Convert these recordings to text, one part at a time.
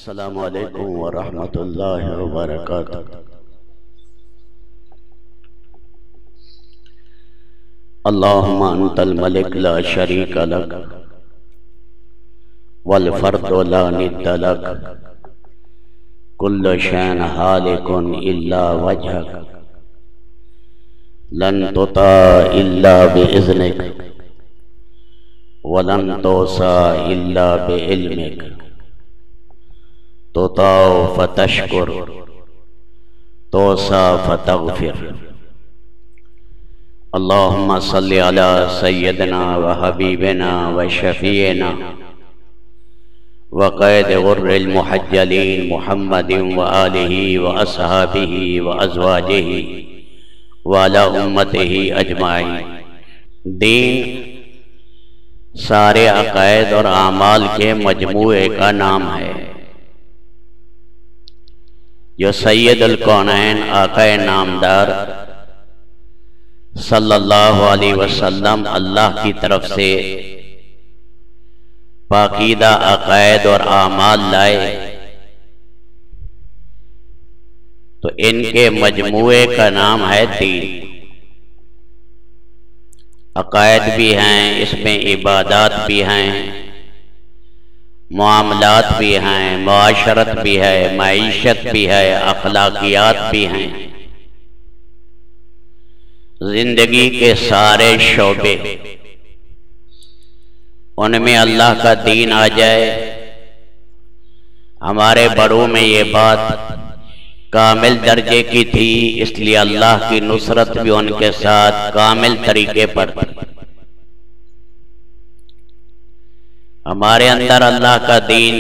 अस्सलामु अलैकुम व रहमतुल्लाहि व बरकातुहू। अल्लाहुम्मा अंतल मलिक ला शरीक लक वल फर्दु ला निद्द लक कुल्लु शैइन हालिकुन इल्ला वजहक लन तुता इल्ला बिइज़्निक वलन तुसा इल्ला बिइल्मिक तुताउ फतशकुर तोसा फतगफिर। अल्लाहुम्मा सल्लि अला सय्यदना व हबीबना व शफीना व क़ैद गुर्रिल मुहज्जलीन मुहम्मदिन व आलिहि व अस्हाबिहि व अज़वाजिहि व अला उम्मतिहि अजमाइन। दीन सारे अक़ायद और आमाल के मजमूए का नाम है जो सैयदुल कौनैन आक़ाए नामदार सल्लल्लाहु अलैहि वसल्लम अल्लाह की तरफ से पाकीदा अक़ायद और आमाल लाए, तो इनके मजमूए का नाम है दीन। अक़ायद भी हैं, इसमें इबादात भी हैं, मामलात भी हैं, मुआशरत भी है, मईशत भी है, अखलाकियात भी हैं। जिंदगी के सारे शोबे उनमें अल्लाह का दीन आ जाए। हमारे बड़ों में ये बात कामिल दर्जे की थी, इसलिए अल्लाह की नुसरत भी उनके साथ कामिल तरीके पर थी। हमारे अंदर अल्लाह का दीन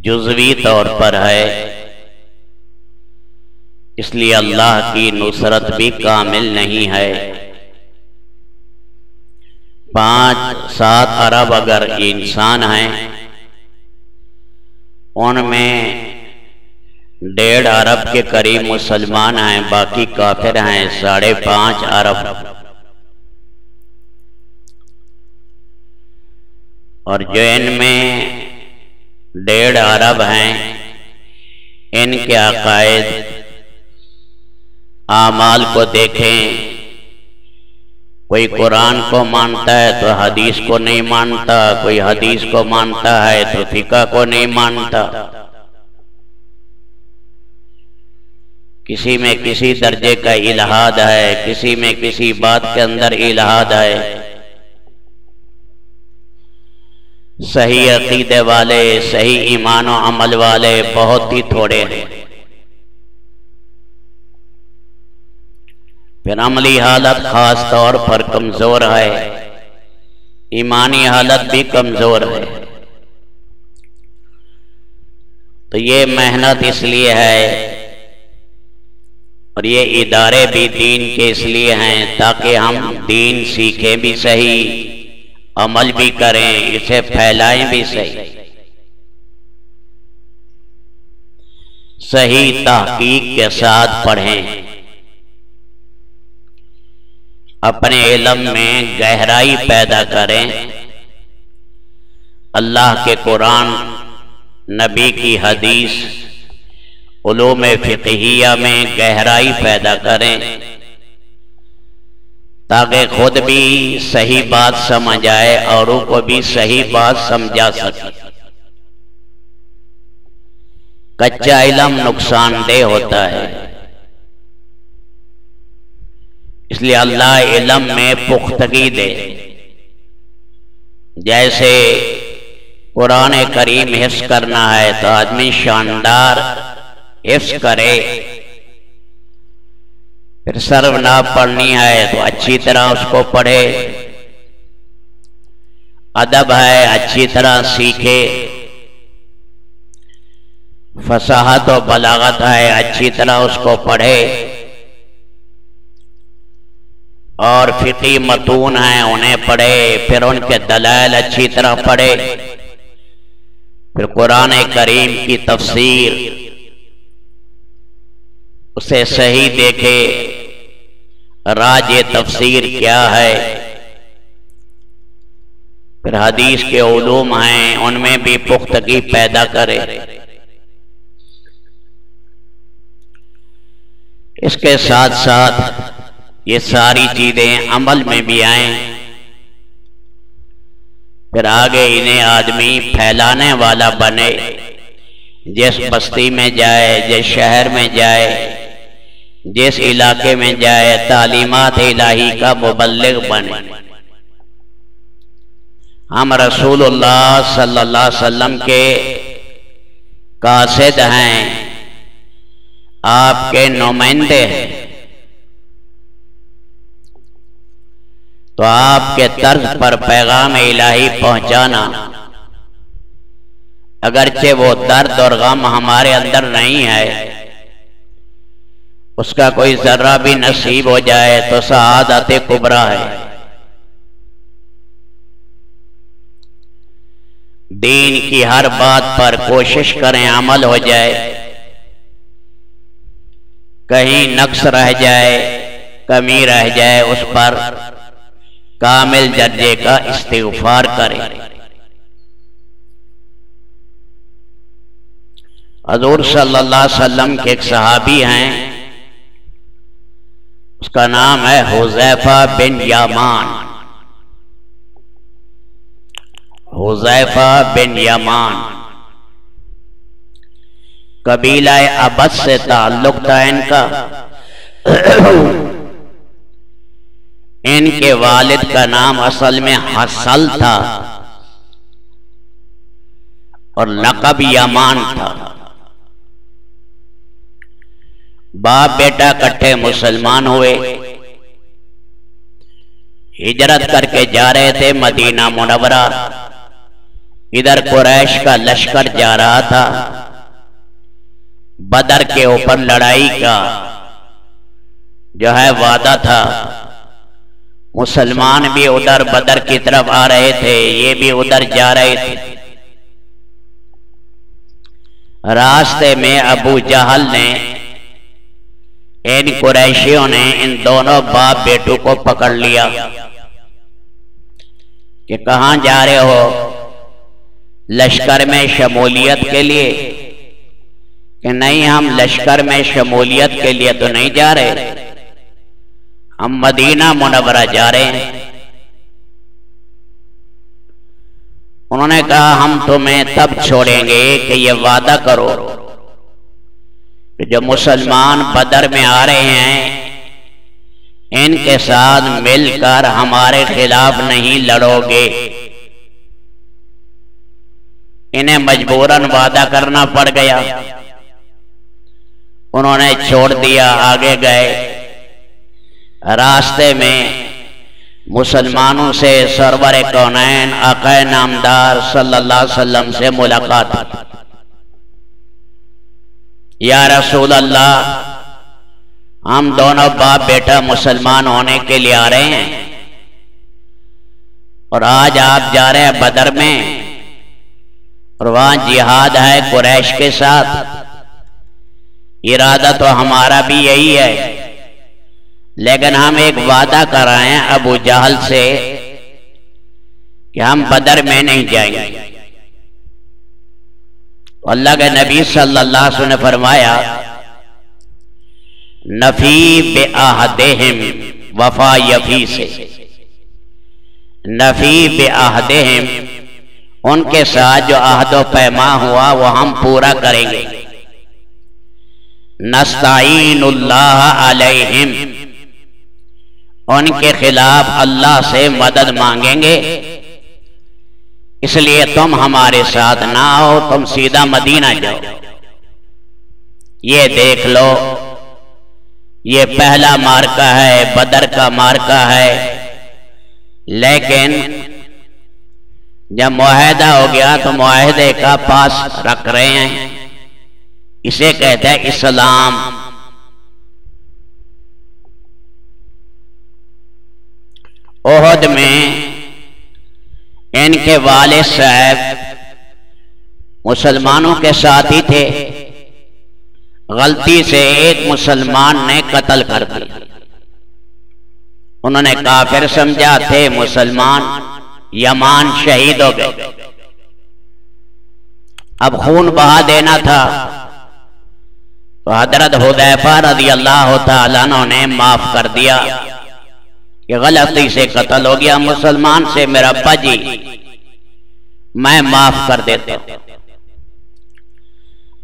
जुज़वी तौर पर है, इसलिए अल्लाह की नुसरत भी कामिल नहीं है। 5-7 अरब अगर इंसान हैं, उनमें 1.5 अरब के करीब मुसलमान हैं, बाकी काफिर हैं 5.5 अरब। और जो इनमें 1.5 अरब हैं, इनके अक़ायद आमाल को देखें। कोई कुरान को मानता है तो हदीस को नहीं मानता, कोई हदीस को मानता है तो फिक़ह को नहीं मानता। किसी में किसी दर्जे का इल्हाद है, किसी में किसी बात के अंदर इल्हाद है। सही अकीदे वाले, सही ईमान और अमल वाले बहुत ही थोड़े हैं। फिर अमली हालत खास तौर पर कमजोर है, ईमानी हालत भी कमजोर है। तो ये मेहनत इसलिए है और ये इदारे भी दीन के इसलिए हैं ताकि हम दीन सीखें भी सही, अमल भी करें, इसे फैलाएं भी सही। सही तहकीक के साथ पढ़ें, अपने इल्म में गहराई पैदा करें, अल्लाह के कुरान, नबी की हदीस, उलूम फ़िक़हिया में गहराई पैदा करें ताकि खुद भी सही बात समझ आए, औरों को भी सही बात समझा सके। कच्चा इल्म नुकसानदेह होता है, इसलिए अल्लाह इल्म में पुख्तगी दे। जैसे कुरान करीम हिफ्ज़ करना है तो आदमी शानदार हिफ्ज़ करे, फिर सर्वनाम पढ़नी है तो अच्छी तरह उसको पढ़े, अदब है अच्छी तरह सीखे, फसाहत और बलागत है अच्छी तरह उसको पढ़े, और फ़िक़ही मतून हैं उन्हें पढ़े, फिर उनके दलाइल अच्छी तरह पढ़े, फिर कुरान करीम की तफसीर उसे सही देखे, राज तफसीर क्या है, फिर हदीस के उलूम हैं, उनमें भी पुख्तगी पैदा करे। इसके साथ साथ ये सारी चीजें अमल में भी आए, फिर आगे इन्हें आदमी फैलाने वाला बने। जिस बस्ती में जाए, जिस शहर में जाए, जिस इलाके में जाए, तालीमात इलाही का मुबल्लिग बने। हम रसूलुल्लाह सल्लल्लाहु अलैहि वसल्लम के कासिद हैं, आपके नुमाइंदे हैं, तो आपके तर्ज पर पैगाम इलाही पहुंचाना, अगरचे वो दर्द और गम हमारे अंदर नहीं है, उसका कोई जर्रा भी नसीब हो जाए तो सआदत कुबरा है। दीन की हर बात पर कोशिश करें अमल हो जाए, कहीं नक्स रह जाए, कमी रह जाए, उस पर कामिल दर्जे का इस्तिग़फ़ार करें। हज़ूर सल्लल्लाहु अलैहि वसल्लम के एक सहाबी हैं, उसका नाम है हुज़ैफ़ा बिन यमान। हुज़ैफ़ा बिन यमान कबीला अबद से ताल्लुक था इनका। इनके वालिद का नाम असल में हसल था और लक़ब यमान था। बाप बेटा इकट्ठे मुसलमान हुए, हिजरत करके जा रहे थे मदीना मुनव्वरा। इधर कुरैश का लश्कर जा रहा था, बदर के ऊपर लड़ाई का जो है वादा था। मुसलमान भी उधर बदर की तरफ आ रहे थे, ये भी उधर जा रहे थे। रास्ते में अबू जहल ने, इन कुरैशियों ने इन दोनों बाप बेटों को पकड़ लिया कि कहां जा रहे हो, लश्कर में शमूलियत के लिए? कि नहीं, हम लश्कर में शमूलियत के लिए तो नहीं जा रहे, हम मदीना मुनव्वरा जा रहे हैं। उन्होंने कहा हम तुम्हें तब छोड़ेंगे कि ये वादा करो कि जो मुसलमान बदर में आ रहे हैं इनके साथ मिलकर हमारे खिलाफ नहीं लड़ोगे। इन्हें मजबूरन वादा करना पड़ गया। उन्होंने छोड़ दिया, आगे गए। रास्ते में मुसलमानों से सरवर कौनैन आक़ाए नामदार सल्लल्लाहु अलैहि वसल्लम से मुलाकात। या रसूल अल्लाह, हम दोनों बाप बेटा मुसलमान होने के लिए आ रहे हैं और आज आप जा रहे हैं बदर में और वहां जिहाद है कुरैश के साथ। इरादा तो हमारा भी यही है, लेकिन हम एक वादा कर रहे हैं अबू जहल से कि हम बदर में नहीं जाएंगे। अल्लाह के नबी सल्लल्लाहु अलैहि वसल्लम ने फरमाया, नफी बेअहदिहिम वफा यफी से, नफी बेअहदिहिम, उनके साथ जो अहदो पैमा हुआ वो हम पूरा करेंगे। नस्ताइनुल्लाह अलैहिम, उनके खिलाफ अल्लाह से मदद मांगेंगे, इसलिए तुम हमारे साथ ना आओ, तुम सीधा मदीना जाओ। ये देख लो, ये पहला मार्का है, बदर का मार्का है, लेकिन जब मुआहदा हो गया तो मुआहदे का पास रख रहे हैं। इसे कहते हैं इस्लाम। ओहद में इनके वालिद साहब मुसलमानों के साथ ही थे, गलती से एक मुसलमान ने कत्ल कर दिया। उन्होंने काफिर समझा, थे मुसलमान, यमान शहीद हो गए। अब खून बहा देना था तो हजरत हुदैफा रज़ी अल्लाह तआला अन्हु ने माफ कर दिया कि गलती से कत्ल हो गया मुसलमान से, मेरा अब्बा जी मैं माफ कर देता हूं।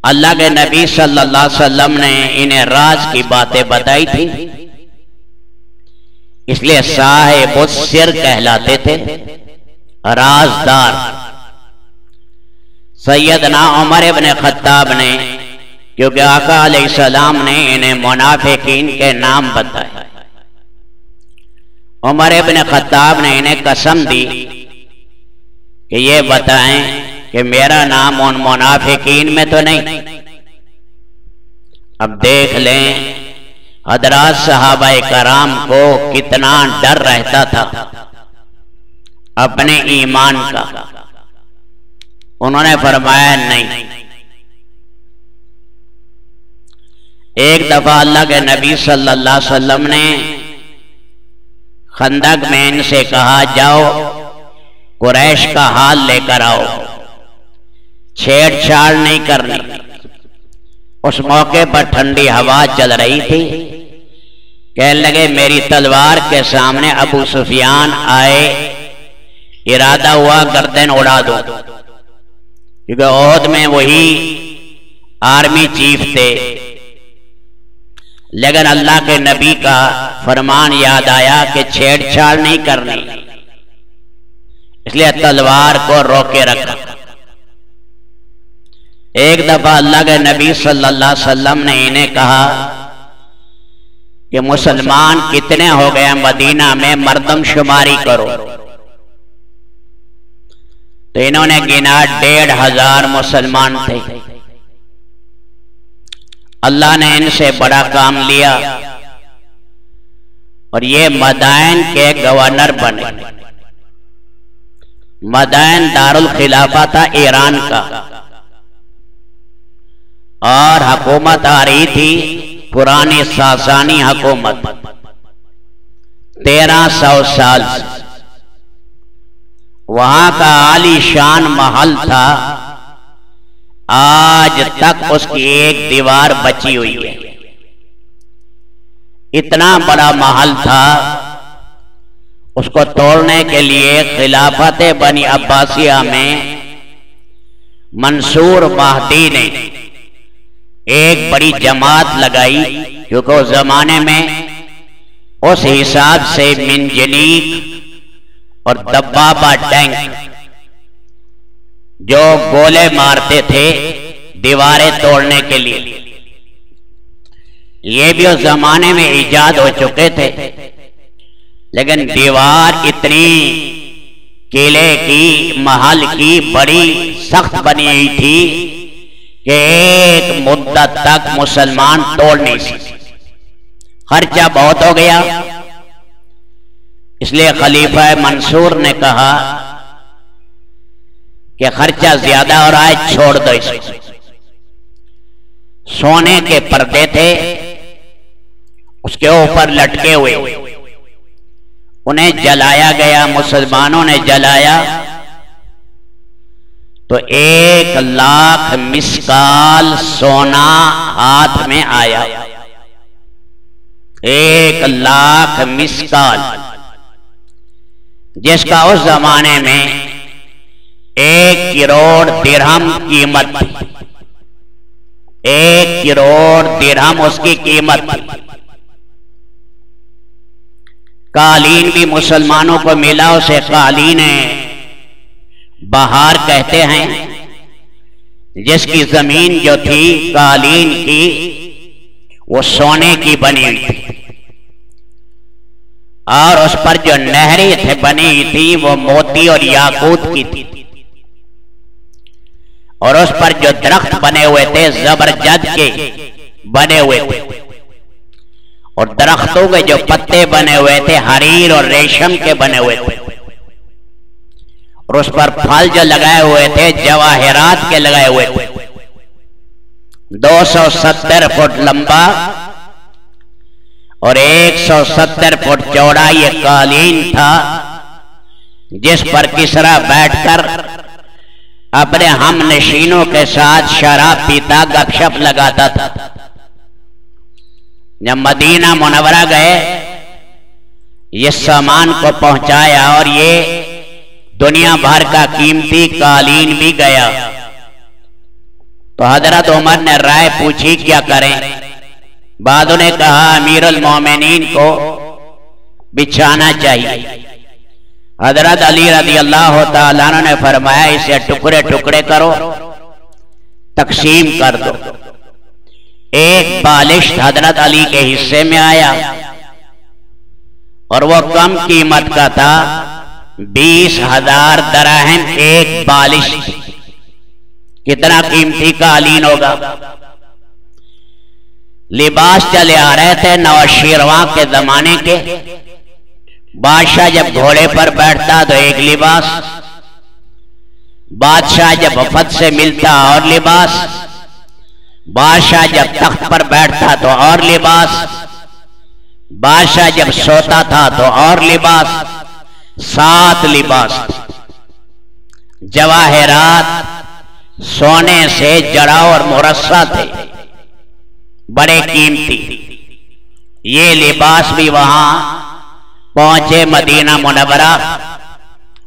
अल्लाह के नबी सल्लल्लाहु अलैहि वसल्लम ने इन्हें राज की बातें बताई थी, इसलिए साहिब सिर कहलाते थे, राजदार। सैयदना उमर इब्न खत्ताब ने, क्योंकि आका अलैहिस्सलाम ने इन्हें मुनाफिकीन के नाम बताए, उमर इब्न खत्ताब ने इन्हें कसम दी कि ये बताएं कि मेरा नाम उन मुनाफिकीन में तो नहीं। अब देख लें हजरात सहाबाए कराम को कितना डर रहता था अपने ईमान का। उन्होंने फरमाया नहीं। एक दफा अल्लाह के नबी सल्लल्लाहु अलैहि वसल्लम ने खंदक में इनसे कहा, जाओ कुरैश का हाल लेकर आओ, छेड़छाड़ नहीं करनी। उस मौके पर ठंडी हवा चल रही थी। कहने लगे मेरी तलवार के सामने अबू सुफियान आए, इरादा हुआ गर्दन उड़ा दो, क्योंकि ओहद में वही आर्मी चीफ थे। लेकिन अल्लाह के नबी का फरमान याद आया कि छेड़छाड़ नहीं करनी, इसलिए तलवार को रोके रखा। एक दफा अल्लाह के नबी सल्लल्लाहु अलैहि वसल्लम ने इन्हें कहा कि मुसलमान कितने हो गए मदीना में, मर्दमशुमारी करो। तो इन्होंने गिना 1500 मुसलमान थे। अल्लाह ने इनसे बड़ा काम लिया और ये मदाइन के गवर्नर बने। मदाइन दारुल खिलाफा था ईरान का, और हुकूमत आ रही थी पुरानी सासानी हुकूमत 1300 साल से। वहां का आलीशान महल था, आज तक उसकी एक दीवार बची हुई है। इतना बड़ा महल था, उसको तोड़ने के लिए खिलाफत बनी अब्बासिया में मंसूर महदी ने एक बड़ी जमात लगाई, क्योंकि उस जमाने में उस हिसाब से मिंजनीक और दब्बाबा टैंक जो गोले मारते थे दीवारें तोड़ने के लिए, ये भी उस जमाने में इजाद हो चुके थे। लेकिन दीवार इतनी किले की, महल की बड़ी सख्त बनी हुई थी कि एक मुद्दत तक मुसलमान तोड़ नहीं सके। खर्चा बहुत हो गया, इसलिए खलीफा मंसूर ने कहा कि खर्चा ज्यादा हो रहा है, छोड़ दो इसको। सोने के पर्दे थे उसके ऊपर लटके हुए, उन्हें जलाया गया। मुसलमानों ने जलाया तो 1 लाख मिस्काल सोना हाथ में आया। 1 लाख मिस्काल, जिसका उस जमाने में 1 करोड़ दिरहम कीमत थी। 1 करोड़ दिरहम उसकी कीमत थी। कालीन भी मुसलमानों को मिला, उसे कालीन बहार कहते हैं, जिसकी जमीन जो थी कालीन की वो सोने की बनी हुई थी, और उस पर जो नहरें थे बनी थी वो मोती और याकूत की थी, और उस पर जो दरख्त बने हुए थे जबरजद के बने हुए थे, और दरख्तों के जो पत्ते बने हुए थे हरीर और रेशम के बने हुए थे, और उस पर फल जो लगाए हुए थे जवाहरात के लगाए हुए थे। 270 फुट लंबा और 170 फुट चौड़ा ये कालीन था, जिस पर किसरा बैठकर अपने हम नशीनों के साथ शराब पीता, गपशप लगाता था। जब मदीना मुनव्वरा गए, ये सामान को पहुंचाया और ये दुनिया भर का कीमती कालीन भी गया। तो हजरत उमर ने राय पूछी क्या करें। बादों ने कहा अमीरुल मोमिनीन को बिछाना चाहिए। हजरत अली रज़ी अल्लाह तआला अन्हु ने फरमाया इसे टुकड़े टुकड़े करो, तकसीम कर दो। एक बालिश हजरत अली के हिस्से में आया और वो कम कीमत का था, 20,000 दरहम एक बालिश। कितना कीमती कालीन होगा। लिबास चले आ रहे थे नौशीरवां के जमाने के। बादशाह जब घोड़े पर बैठता तो एक लिबास, बादशाह जब वफद से मिलता और लिबास, बादशाह जब तख्त पर बैठता तो और लिबास, बादशाह जब सोता था तो और लिबास। 7 लिबास, जवाहरात सोने से जड़ा और मुरस्सा थे, बड़े कीमती। ये लिबास भी वहां पहुंचे मदीना मुनव्वरा।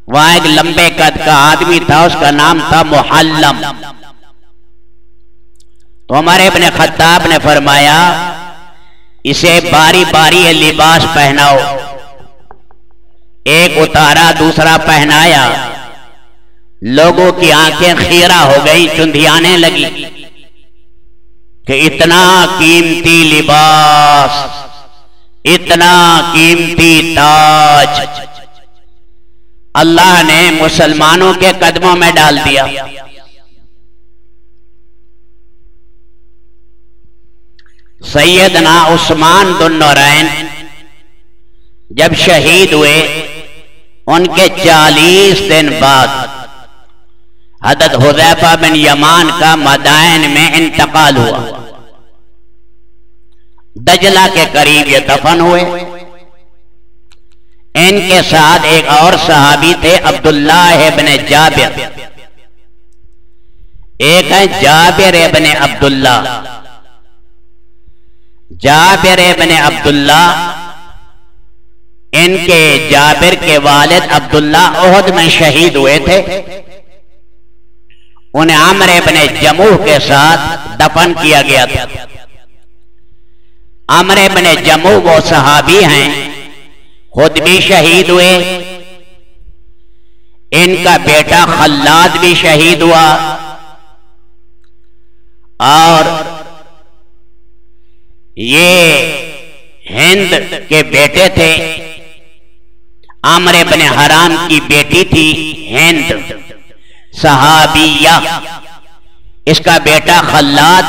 वहां एक लंबे कद का आदमी था, उसका नाम था मुहल्लम। तो हमारे इब्ने खत्ताब ने फरमाया इसे बारी बारी ये लिबास पहनाओ। एक उतारा, दूसरा पहनाया। लोगों की आंखें खीरा हो गई, चुंधियाने लगी कि इतना कीमती लिबास, इतना कीमती ताज अल्लाह ने मुसलमानों के कदमों में डाल दिया। सैयदना उस्मान दुन्नौरैन जब शहीद हुए, उनके 40 दिन बाद हज़रत हुज़ैफा बिन यमान का मदाइन में इंतकाल हुआ। दजला के करीब ये दफन हुए। इनके साथ एक और सहाबी थे, अब्दुल्लाह इब्ने जाबिर। एक है जाबिर इब्ने अब्दुल्ला। जाबिर इब्ने अब्दुल्ला, इनके जाबिर के वालिद अब्दुल्ला उहद में शहीद हुए थे। उन्हें आमर इब्ने जमूह के साथ दफन किया गया था। आमर इब्ने जमूह वो सहाबी हैं, खुद भी शहीद हुए। इनका बेटा खल्लाद भी शहीद हुआ और ये हिंद के बेटे थे। आमर इब्ने हराम की बेटी थी हिंद, सहाबिया। इसका बेटा खल्लाद,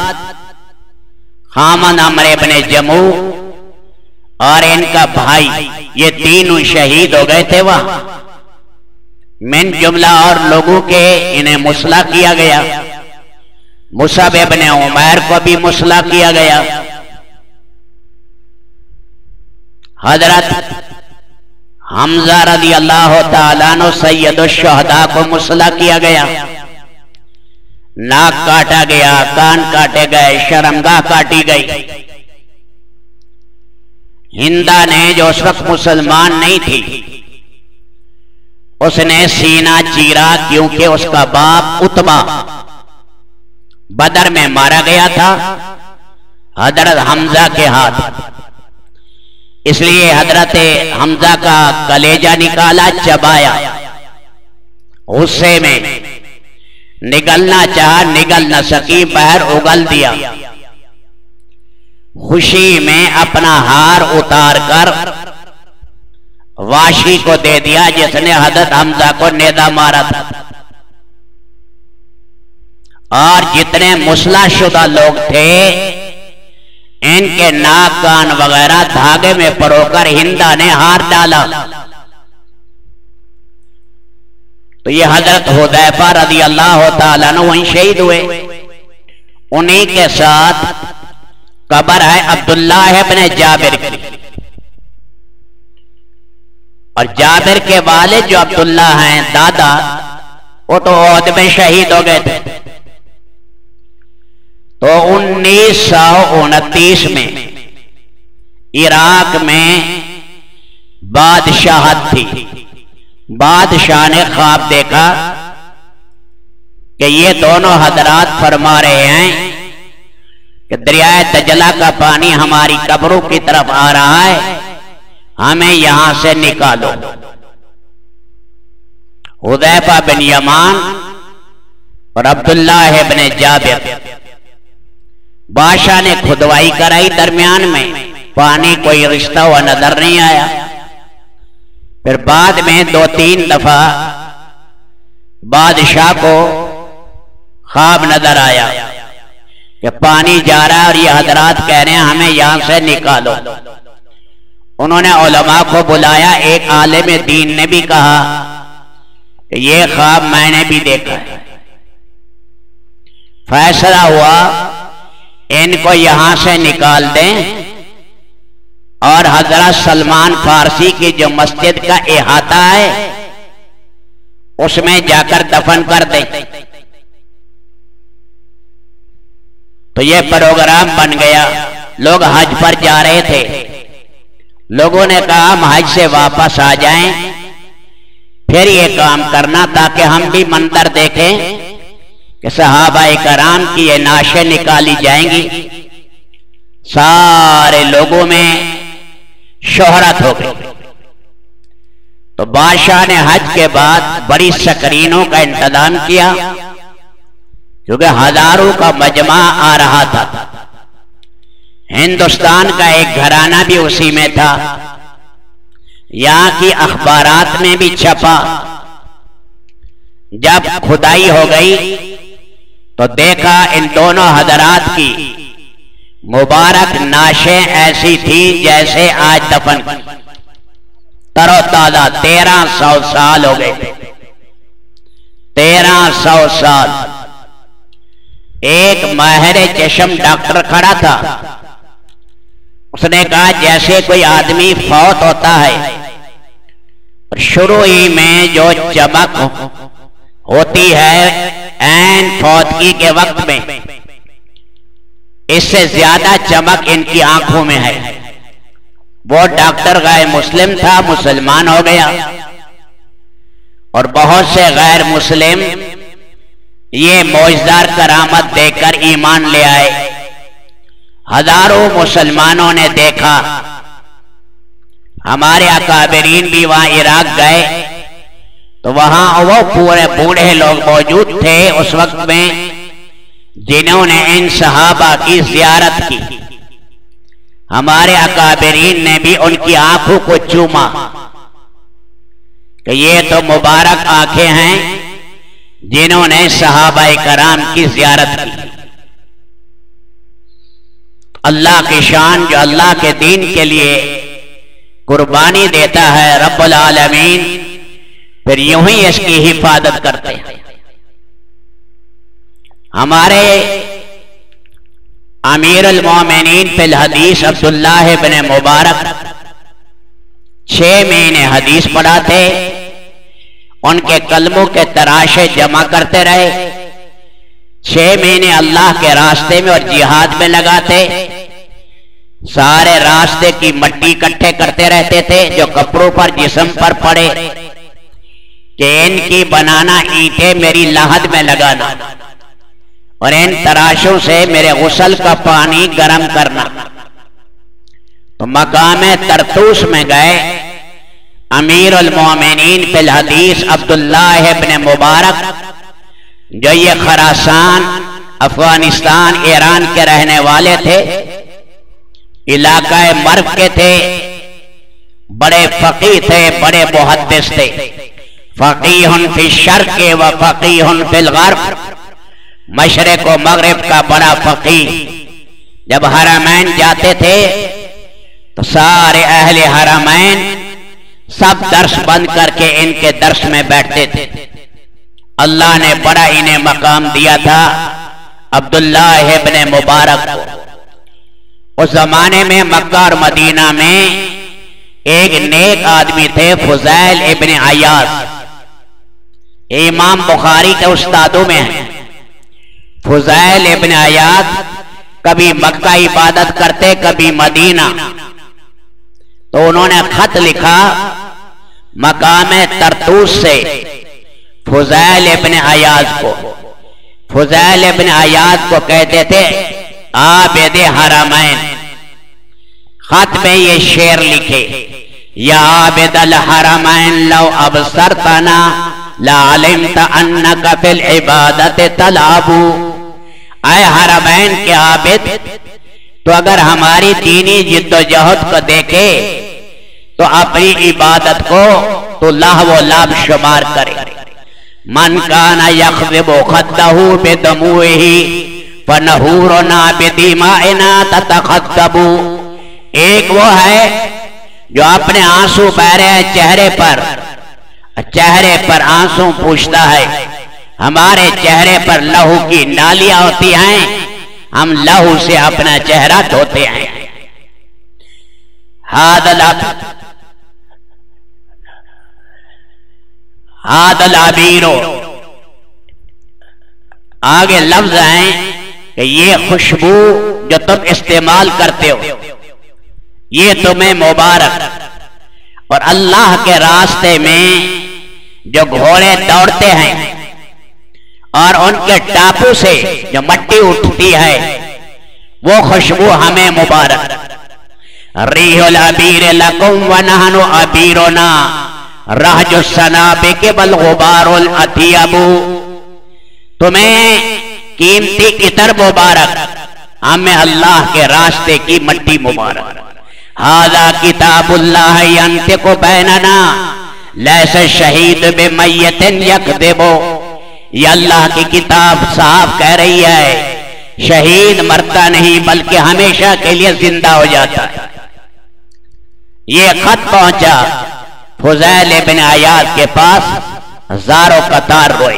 खामन आमर इब्ने जमूह और इनका भाई, ये तीनों शहीद हो गए थे वहां। मिन जुमला और लोगों के इन्हें मुसला किया गया। मुसअब इब्ने उमैर को भी मुसला किया गया। हजरत हमजा रज़ी अल्लाह तआला अन्हु सैयदुश शुहदा को मुसला किया गया। नाक काटा गया, कान काटे गए, शर्मगाह काटी गई। हिंदा ने, जो उस वक्त मुसलमान नहीं थी, उसने सीना चीरा, क्योंकि उसका बाप उतबा बदर में मारा गया था हजरत हमजा के हाथ। इसलिए हजरत हमजा का कलेजा निकाला, चबाया। गुस्से में निगलना चाहा, निगल न सकी, बाहर उगल दिया। खुशी में अपना हार उतार कर वाशी को दे दिया, जिसने हजरत हमजा को नेदा मारा था। और जितने मुसलाशुदा लोग थे, इनके नाक कान वगैरह धागे में परोकर हिंदा ने हार डाला। तो ये हजरत हुज़ैफा रज़ी अल्लाह तआला अन्हु वहीं शहीद हुए। उन्हीं के साथ कब्र है अब्दुल्लाह इब्ने जाबिर की। और जाबिर के वालिद जो अब्दुल्ला हैं दादा, वो तो ओहद में शहीद हो गए थे। तो 1929 में इराक में बादशाहत थी। बादशाह ने ख्वाब देखा कि ये दोनों हजरात फरमा रहे हैं कि दरियाए दजला का पानी हमारी कब्रों की तरफ आ रहा है, हमें यहां से निकालो। हुदैफा बिन यमान और अब्दुल्लाह इब्न जाबिर, बादशाह ने खुदवाई कराई, दरमियान में पानी कोई रिश्ता हुआ नजर नहीं आया। फिर बाद में 2-3 दफा बादशाह को ख्वाब नजर आया कि पानी जा रहा है और ये हजरात कह रहे हैं हमें यहां से निकालो। उन्होंने उलमा को बुलाया, एक आलिम दीन ने भी कहा कि ये ख्वाब मैंने भी देखा है। फैसला हुआ इनको यहां से निकाल दें और हजरत सलमान फारसी की जो मस्जिद का इहाता है उसमें जाकर दफन कर दें। तो ये प्रोग्राम बन गया। लोग हज पर जा रहे थे, लोगों ने कहा हम हज से वापस आ जाएं, फिर ये काम करना ताकि हम भी मंजर देखें कि सहाबाए कराम की ये नाशें निकाली जाएंगी। सारे लोगों में शोहरत हो गई। तो बादशाह ने हज के बाद बड़ी स्क्रीनों का इंतजाम किया, क्योंकि हजारों का मजमा आ रहा था। हिंदुस्तान का एक घराना भी उसी में था, यहां की अखबारात में भी छपा। जब खुदाई हो गई तो देखा इन दोनों हजरात की मुबारक नाशें ऐसी थी जैसे आज दफन, तरोताजा। 1300 साल हो गए, 1300 साल। एक माहिर चश्म डॉक्टर खड़ा था, उसने कहा जैसे कोई आदमी फौत होता है, शुरू ही में जो चमक होती है ऐन फौतगी के वक्त में, इससे ज्यादा चमक इनकी आंखों में है। वो डॉक्टर गैर मुस्लिम था, मुसलमान हो गया, और बहुत से गैर मुस्लिम ये मौजदार करामत देखकर ईमान ले आए। हजारों मुसलमानों ने देखा। हमारे अकाबरीन भी वहां इराक गए तो वहां वो पूरे बूढ़े लोग मौजूद थे उस वक्त में जिन्होंने इन सहाबा की जियारत की। हमारे अकाबरीन ने भी उनकी आंखों को चूमा कि ये तो मुबारक आंखें हैं जिन्होंने सहाबाए कराम की जियारत की। अल्लाह की शान, जो अल्लाह के दीन के लिए कुर्बानी देता है रब्बुल आलमीन, फिर यूं ही इसकी हिफाजत करते हैं। हमारे अमीरुल मोमिनीन फिल हदीस अब्दुल्लाह इब्न मुबारक 6 महीने हदीस पढ़ाते, उनके कलमों के तराशे जमा करते रहे। 6 महीने अल्लाह के रास्ते में और जिहाद में लगाते। सारे रास्ते की मट्टी इकट्ठे करते रहते थे जो कपड़ों पर जिस्म पर पड़े, कि इनकी बनाना ईंटें मेरी लाहद में लगाना और इन तराशों से मेरे गुस्ल का पानी गर्म करना। तो मकाम तरतूस में गए। अमीरुल मोमिनीन फिल हदीस अब्दुल्लाह इब्न मुबारक, जो ये खरासान अफगानिस्तान ईरान के रहने वाले थे, इलाका मर्व के थे, बड़े फकीह थे, बड़े मुहद्दिस थे। फकीहुन फिल शर्क़ व फकीहुन फिल ग़र्ब, मशरिक़ व मग़रिब का बड़ा फकीह। जब हरमैन जाते थे तो सारे अहले हरमैन सब दर्स बंद करके इनके दर्स में बैठते थे। अल्लाह ने बड़ा इन्हें मकाम दिया था अब्दुल्लाह इब्न मुबारक को। उस जमाने में मक्का और मदीना में एक नेक आदमी थे फुज़ैल इब्न अयाज़, इमाम बुखारी के उस्तादों में हैं। फुज़ैल इब्न अयाज़ कभी मक्का इबादत करते, कभी मदीना। तो उन्होंने खत लिखा मकाम तरतूस से फुज़ैल इब्न अयाज़ को। फुज़ैल इब्न अयाज़ को कहते थे आबिद हरमैन। खत में ये शेर लिखे, या आबिद अल हरमैन लौ अबसरतना ला अलिमत अन्नका फिल इबादत तलाबू। आए हरमैन के आबिद, तो अगर हमारी दीनी जिद्दोजहद को देखे तो अपनी इबादत को तो लाहव लाभ शुमार करे। मन काना यख्ज़िबु खद्दहू बिदमुही फनहूरुना बिदिमाइना ततखद्दबू। एक वो है जो अपने आंसू बह रहे हैं चेहरे पर आंसू पूछता है। हमारे चेहरे पर लहू की नालियां होती हैं, हम लहू से अपना चेहरा धोते हैं। हादल अबीरो, आगे लफ्ज हैं कि ये खुशबू जो तुम इस्तेमाल करते हो ये तुम्हें मुबारक। और अल्लाह के रास्ते में जो घोड़े दौड़ते हैं और उनके टापू से जो मट्टी उठती है वो खुशबू हमें मुबारक। रिहुल अबीर लकुम व नहनु अबीरुना रहजु सनाबे के बल गुबारुल अतियबू। तुम्हें कीमती इतर मुबारक, हमें अल्लाह के रास्ते की मट्टी मुबारक। हाज़ा किताबुल्लाह यंतिकु बैनना लैसा शहीद बिमय्यतिन यकदिबु। ये अल्लाह की किताब साफ कह रही है, शहीद मरता नहीं बल्कि हमेशा के लिए जिंदा हो जाता है। ये खत पहुंचा फुज़ैल इब्न अयाज़ के पास, हजारों कतार रोए।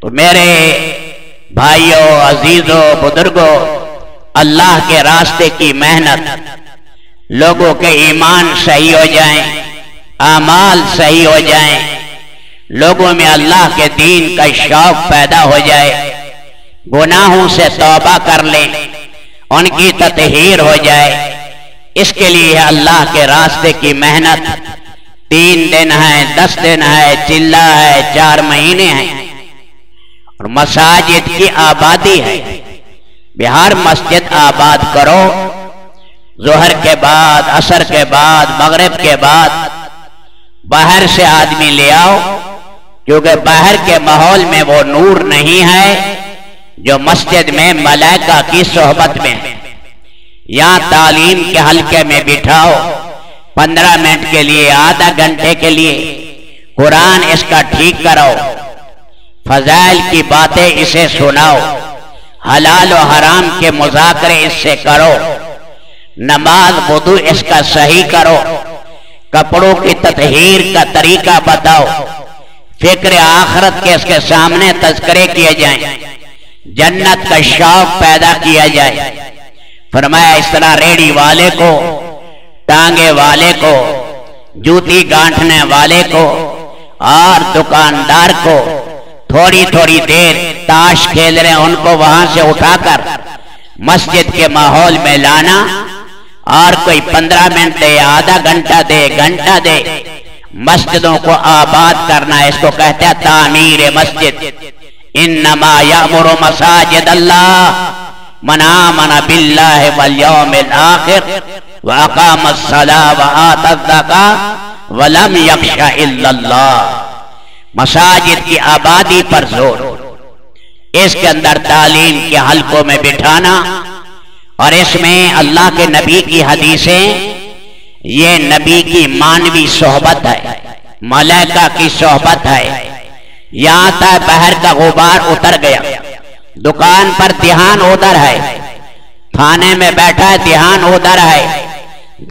तो मेरे भाइयों, अजीजों, बुजुर्गों, अल्लाह के रास्ते की मेहनत, लोगों के ईमान सही हो जाएं, आमाल सही हो जाएं, लोगों में अल्लाह के दीन का शौक पैदा हो जाए, गुनाहों से तौबा कर लें, उनकी ततहीर हो जाए। इसके लिए अल्लाह के रास्ते की मेहनत 3 दिन है, 10 दिन है, चिल्ला है, 4 महीने हैं। और मसाजिद की आबादी है। बिहार मस्जिद आबाद करो, जोहर के बाद, असर के बाद, मगरिब के बाद बाहर से आदमी ले आओ, क्योंकि बाहर के माहौल में वो नूर नहीं है जो मस्जिद में मलाइका की सोहबत में है। यहाँ तालीम के हल्के में बिठाओ, 15 मिनट के लिए, आधा घंटे के लिए कुरान इसका ठीक करो, फजाइल की बातें इसे सुनाओ, हलाल और हराम के मुज़ाकरे इससे करो, नमाज वुदू इसका सही करो, कपड़ों की ततहीर का तरीका बताओ, फिक्र आखिरत के इसके सामने तज़किरे किए जाएं, जन्नत का शौक पैदा किया जाए। फरमाया इस तरह रेड़ी वाले को, टांगे वाले को, जूती गांठने वाले को और दुकानदार को थोड़ी थोड़ी देर ताश खेल रहे उनको वहां से उठाकर मस्जिद के माहौल में लाना, और कोई 15 मिनट दे, आधा घंटा दे, घंटा दे, मस्जिदों को आबाद करना, इसको कहते हैं तामीर मस्जिद। इन्नमा यामुरु मसाजिद अल्लाह मन आमन बिल्लाहि वल यौमिल आखिर व अकामस सलाह व आतज़ ज़कात व लम यख्शा इल्लल्लाह। मसाजिद की आबादी पर जोर, इसके अंदर तालीम के हलकों में बिठाना, और इसमें अल्लाह के नबी की हदीसें, ये नबी की मानवी सोहबत है, मलाइका की सोहबत है। यहां तक बाहर का गुबार उतर गया, दुकान पर ध्यान उधर है, थाने में बैठा है ध्यान उधर है,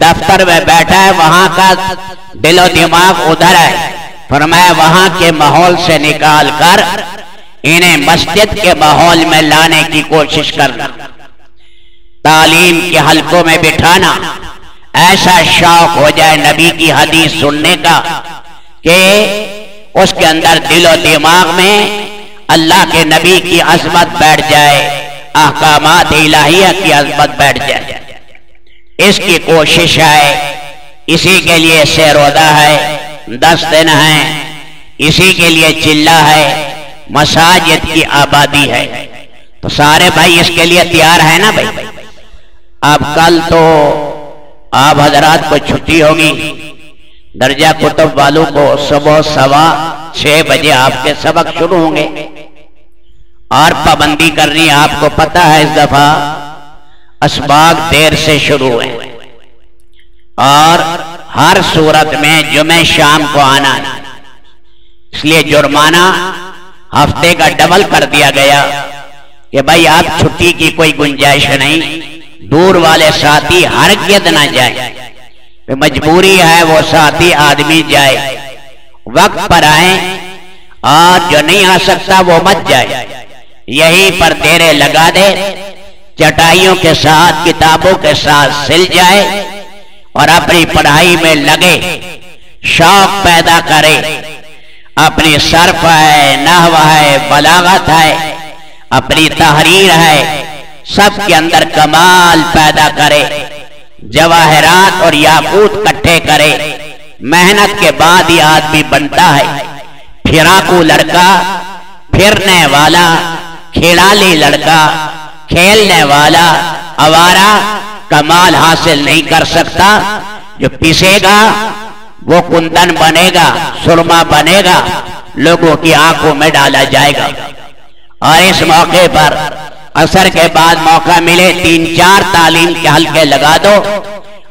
दफ्तर में बैठा है वहां का दिलो दिमाग उधर है। फरमाया वहां के माहौल से निकाल कर इन्हें मस्जिद के माहौल में लाने की कोशिश करना, तालीम के हलकों में बिठाना, ऐसा शौक हो जाए नबी की हदीस सुनने का कि उसके अंदर दिलो दिमाग में अल्लाह के नबी की अजमत बैठ जाए, अहकामात इलाहिया की अजमत बैठ जाए। इसकी कोशिश है, इसी के लिए से रोदा है, 10 दिन है, इसी के लिए चिल्ला है, मसाजिद की आबादी है। तो सारे भाई इसके लिए तैयार है ना भाई। अब कल तो आप हजरात को छुट्टी होगी, दर्जा कुतुब वालों को सुबह 6:15 बजे आपके सबक शुरू होंगे और पाबंदी करनी है। आपको पता है इस दफा असबाग देर से शुरू हुए और हर सूरत में जुमे शाम को आना, इसलिए जुर्माना हफ्ते का डबल कर दिया गया कि भाई आप छुट्टी की कोई गुंजाइश नहीं, दूर वाले साथी हरगिज़ ना जाए, मजबूरी है वो साथी आदमी जाए, वक्त पर आए और जो नहीं आ सकता वो मत जाए, यहीं पर देरे लगा दे, चटाइयों के साथ किताबों के साथ सिल जाए और अपनी पढ़ाई में लगे, शौक पैदा करे, अपनी सर्फ है, नहव है, बलागत है, अपनी तहरीर है, सब के अंदर कमाल पैदा करे, जवाहरात और याकूत इकट्ठे करे। मेहनत के बाद ही आदमी बनता है। फिराकू लड़का, फिरने वाला, खिलाड़ी लड़का, खेलने वाला, आवारा कमाल हासिल नहीं कर सकता। जो पिसेगा वो कुंदन बनेगा, सुरमा बनेगा, लोगों की आंखों में डाला जाएगा। और इस मौके पर असर के बाद मौका मिले 3-4 तालीम के हल्के लगा दो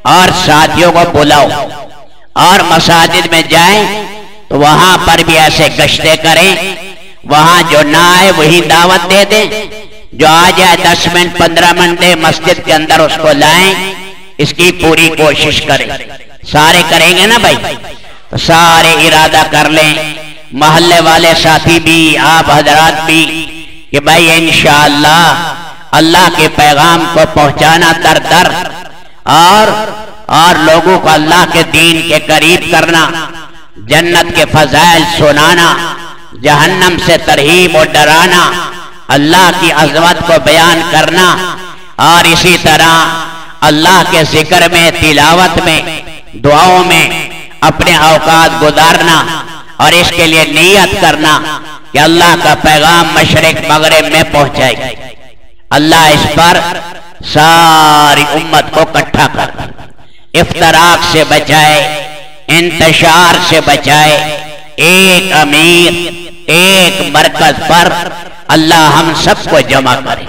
और साथियों को बुलाओ और मसाजिद में जाएं तो वहां पर भी ऐसे गश्ते करें। वहां जो ना आए वही दावत दे दें, जो आ जाए 10 मिनट 15 मिनट दे मस्जिद के अंदर उसको लाएं, इसकी पूरी कोशिश करें। सारे करेंगे ना भाई, तो सारे इरादा कर लें, मोहल्ले वाले साथी भी, आप हजरात भी, कि भाई इंशाअल्लाह अल्लाह के पैगाम को पहुंचाना दर दर और लोगों को अल्लाह के दीन के करीब करना, जन्नत के फजाइल सुनाना, जहन्नम से तरहीब और डराना, अल्लाह की अज़मत को बयान करना और इसी तरह अल्लाह के जिक्र में, तिलावत में, दुआओं में अपने औकात गुजारना और इसके लिए नियत करना कि अल्लाह का पैगाम मशरिक मगरिब में पहुंचाएगा। अल्लाह इस पर सारी उम्मत को इकट्ठा कर, इफ्तराक से बचाए, इंतशार से बचाए। एक अमीर, एक मरकज पर अल्लाह हम सबको जमा करे।